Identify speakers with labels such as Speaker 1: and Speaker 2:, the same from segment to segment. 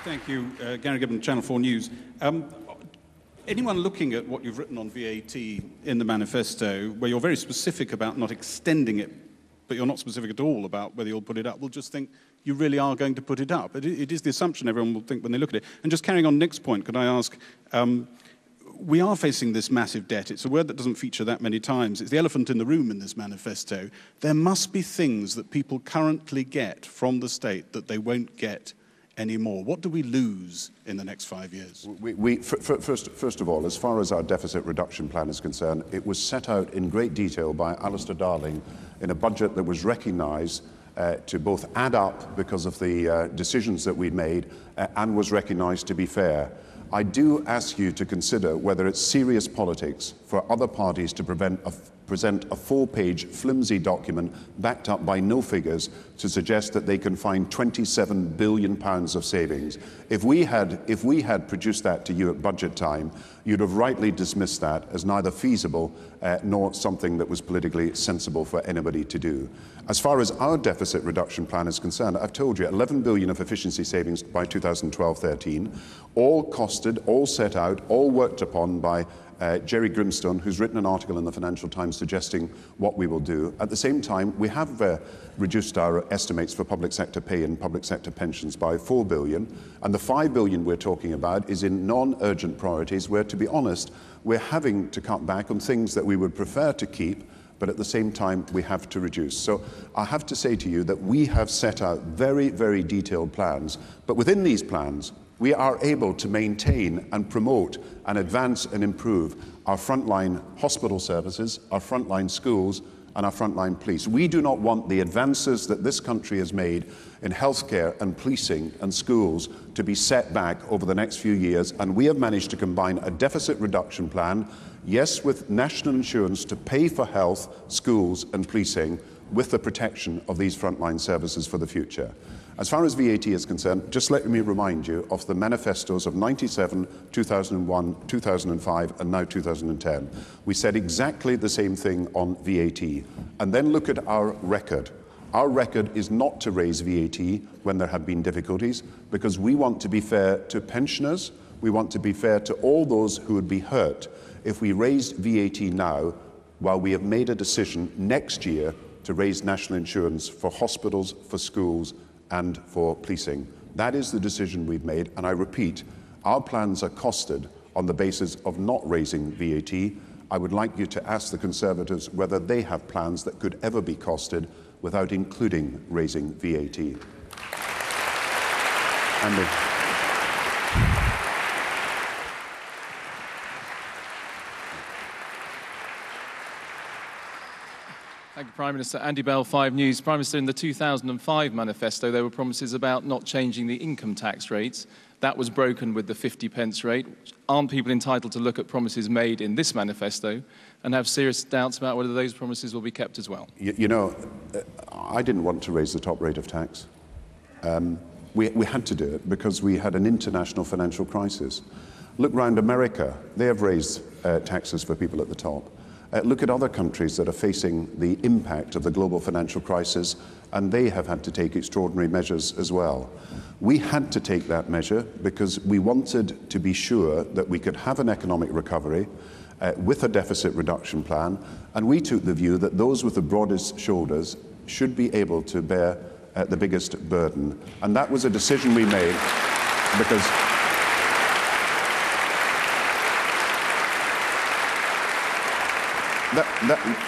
Speaker 1: Thank you. Gary Gibbon, Channel 4 News. Anyone looking at what you've written on VAT in the manifesto, where you're very specific about not extending it, but you're not specific at all about whether you'll put it up, will just think you really are going to put it up. It is the assumption everyone will think when they look at it. And just carrying on Nick's point, could I ask, we are facing this massive debt. It's a word that doesn't feature that many times. It's the elephant in the room in this manifesto. There must be things that people currently get from the state that they won't get anymore. What do we lose in the next 5 years?
Speaker 2: First of all, as far as our deficit reduction plan is concerned, it was set out in great detail by Alistair Darling in a budget that was recognised to both add up because of the decisions that we'd made and was recognised to be fair. I do ask you to consider whether it's serious politics for other parties to present a 4-page flimsy document backed up by no figures to suggest that they can find £27 billion of savings. If we had produced that to you at budget time, you'd have rightly dismissed that as neither feasible nor something that was politically sensible for anybody to do. As far as our deficit reduction plan is concerned, I've told you 11 billion of efficiency savings by 2012-13, all costed, all set out, all worked upon by Jerry Grimstone, who's written an article in the Financial Times suggesting what we will do. At the same time, we have reduced our estimates for public sector pay and public sector pensions by 4 billion, and the 5 billion we're talking about is in non-urgent priorities where, to be honest, we're having to cut back on things that we would prefer to keep, but at the same time we have to reduce. So I have to say to you that we have set out very, very detailed plans, but within these plans we are able to maintain and promote and advance and improve our frontline hospital services, our frontline schools and our frontline police. We do not want the advances that this country has made in healthcare and policing and schools to be set back over the next few years, and we have managed to combine a deficit reduction plan, yes, with national insurance to pay for health, schools and policing, with the protection of these frontline services for the future. As far as VAT is concerned, just let me remind you of the manifestos of 97, 2001, 2005 and now 2010. We said exactly the same thing on VAT. And then look at our record. Our record is not to raise VAT when there have been difficulties, because we want to be fair to pensioners, we want to be fair to all those who would be hurt if we raised VAT now, while we have made a decision next year to raise national insurance for hospitals, for schools and for policing. That is the decision we've made, and I repeat, our plans are costed on the basis of not raising VAT. I would like you to ask the Conservatives whether they have plans that could ever be costed without including raising VAT. Andy.
Speaker 3: Thank you, Prime Minister. Andy Bell, 5 News. Prime Minister, in the 2005 manifesto, there were promises about not changing the income tax rates. That was broken with the 50p rate. Aren't people entitled to look at promises made in this manifesto and have serious doubts about whether those promises will be kept as well?
Speaker 2: You know, I didn't want to raise the top rate of tax. We had to do it because we had an international financial crisis. Look round America. They have raised taxes for people at the top. Look at other countries that are facing the impact of the global financial crisis, and they have had to take extraordinary measures as well. We had to take that measure because we wanted to be sure that we could have an economic recovery with a deficit reduction plan, and we took the view that those with the broadest shoulders should be able to bear the biggest burden. And that was a decision we made because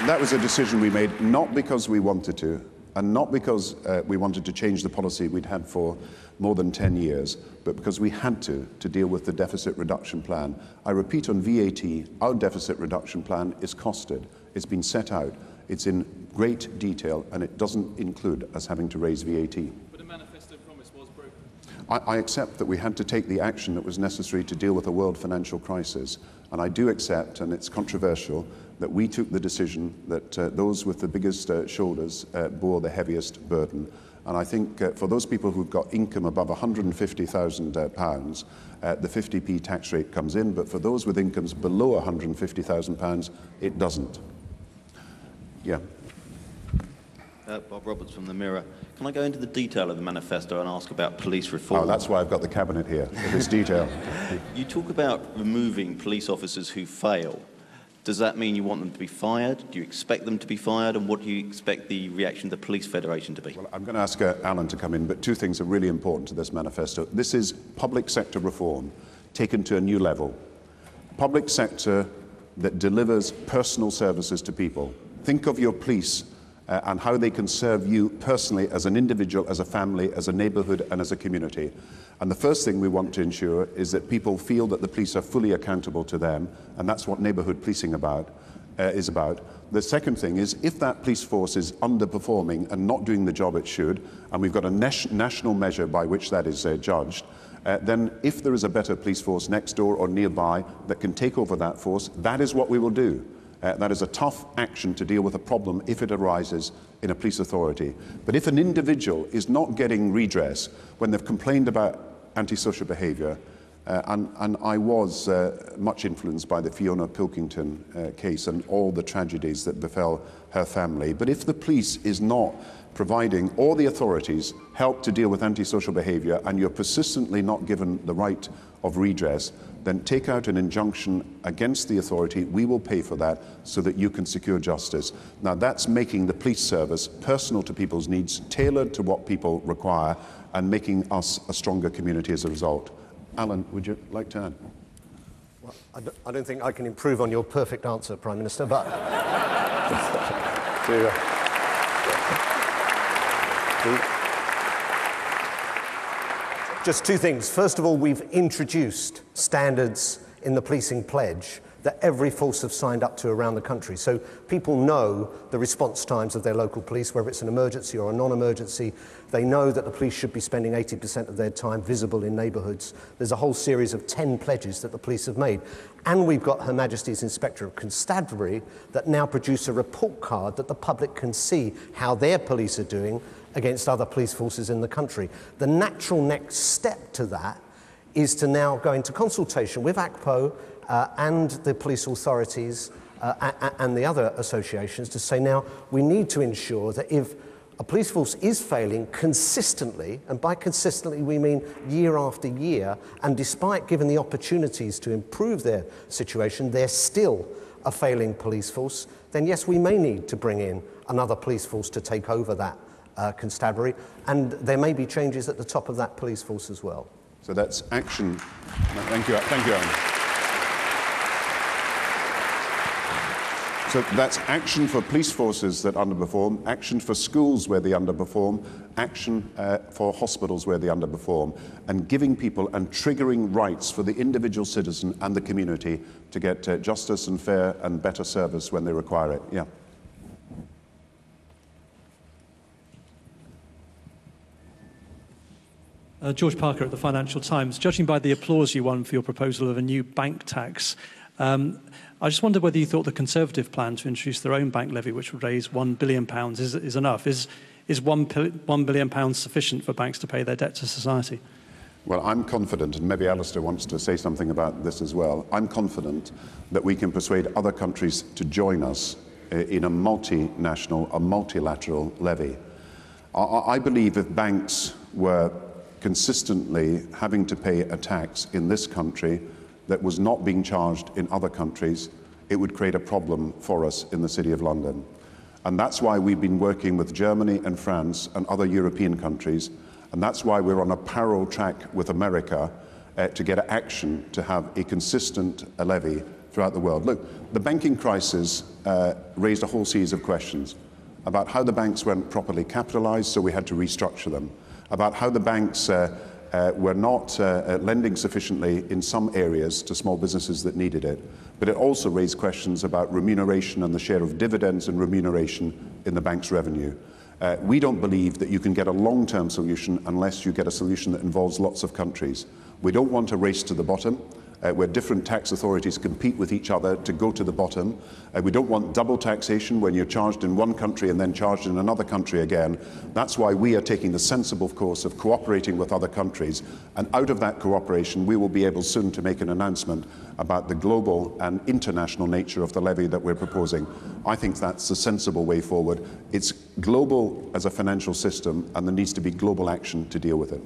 Speaker 2: That was a decision we made not because we wanted to, and not because we wanted to change the policy we'd had for more than 10 years, but because we had to deal with the deficit reduction plan. I repeat on VAT, our deficit reduction plan is costed. It's been set out. It's in great detail, and it doesn't include us having to raise VAT.
Speaker 3: But a manifesto promise was broken.
Speaker 2: I accept that we had to take the action that was necessary to deal with a world financial crisis, and I do accept, and it's controversial, that we took the decision that those with the biggest shoulders bore the heaviest burden. And I think for those people who've got income above £150,000, the 50p tax rate comes in, but for those with incomes below £150,000, it doesn't. Yeah.
Speaker 4: Bob Roberts from the Mirror. Can I go into the detail of the manifesto and ask about police reform?
Speaker 2: Oh, that's why I've got the cabinet here, for this detail.
Speaker 4: You talk about removing police officers who fail. Does that mean you want them to be fired? Do you expect them to be fired? And what do you expect the reaction of the Police Federation to be?
Speaker 2: Well, I'm going to ask Alan to come in, but two things are really important to this manifesto. This is public sector reform taken to a new level. Public sector that delivers personal services to people. Think of your police and how they can serve you personally as an individual, as a family, as a neighbourhood and as a community. And the first thing we want to ensure is that people feel that the police are fully accountable to them, and that's what neighbourhood policing is about. The second thing is, if that police force is underperforming and not doing the job it should, and we've got a national measure by which that is judged, then if there is a better police force next door or nearby that can take over that force, that is what we will do. That is a tough action to deal with a problem if it arises in a police authority. But if an individual is not getting redress when they've complained about antisocial behaviour, and I was much influenced by the Fiona Pilkington case and all the tragedies that befell her family. But if the police is not providing, or the authorities, help to deal with antisocial behaviour, and you're persistently not given the right of redress, then take out an injunction against the authority. We will pay for that so that you can secure justice. Now, that's making the police service personal to people's needs, tailored to what people require, and making us a stronger community as a result. Alan, would you like to add?
Speaker 5: Well, I don't think I can improve on your perfect answer, Prime Minister, but just two things. First of all, we've introduced standards in the policing pledge that every force have signed up to around the country. So people know the response times of their local police, whether it's an emergency or a non-emergency. They know that the police should be spending 80% of their time visible in neighbourhoods. There's a whole series of 10 pledges that the police have made. And we've got Her Majesty's Inspector of Constabulary that now produce a report card that the public can see how their police are doing against other police forces in the country. The natural next step to that is to now go into consultation with ACPO and the police authorities and the other associations to say, now, we need to ensure that if a police force is failing consistently, and by consistently we mean year after year, and despite given the opportunities to improve their situation, they're still a failing police force, then yes, we may need to bring in another police force to take over that constabulary, and there may be changes at the top of that police force as well.
Speaker 2: So that's action. Thank you, Alan. So that's action for police forces that underperform, action for schools where they underperform, action for hospitals where they underperform, and giving people and triggering rights for the individual citizen and the community to get justice and fair and better service when they require it. Yeah.
Speaker 6: George Parker at the Financial Times. Judging by the applause you won for your proposal of a new bank tax, I just wondered whether you thought the Conservative plan to introduce their own bank levy, which would raise £1 billion, is enough. Is £1 billion sufficient for banks to pay their debt to society?
Speaker 2: Well, I'm confident, and maybe Alistair wants to say something about this as well, I'm confident that we can persuade other countries to join us in a multinational, a multilateral levy. I believe if banks were consistently having to pay a tax in this country that was not being charged in other countries, it would create a problem for us in the City of London. And that's why we've been working with Germany and France and other European countries, and that's why we're on a parallel track with America to get action to have a consistent levy throughout the world. Look, the banking crisis raised a whole series of questions about how the banks weren't properly capitalized, so we had to restructure them, about how the banks were not lending sufficiently in some areas to small businesses that needed it. But it also raised questions about remuneration and the share of dividends and remuneration in the bank's revenue. We don't believe that you can get a long-term solution unless you get a solution that involves lots of countries. We don't want a race to the bottom, where different tax authorities compete with each other to go to the bottom. We don't want double taxation when you're charged in one country and then charged in another country again. That's why we are taking the sensible course of cooperating with other countries. And out of that cooperation, we will be able soon to make an announcement about the global and international nature of the levy that we're proposing. I think that's the sensible way forward. It's global as a financial system, and there needs to be global action to deal with it.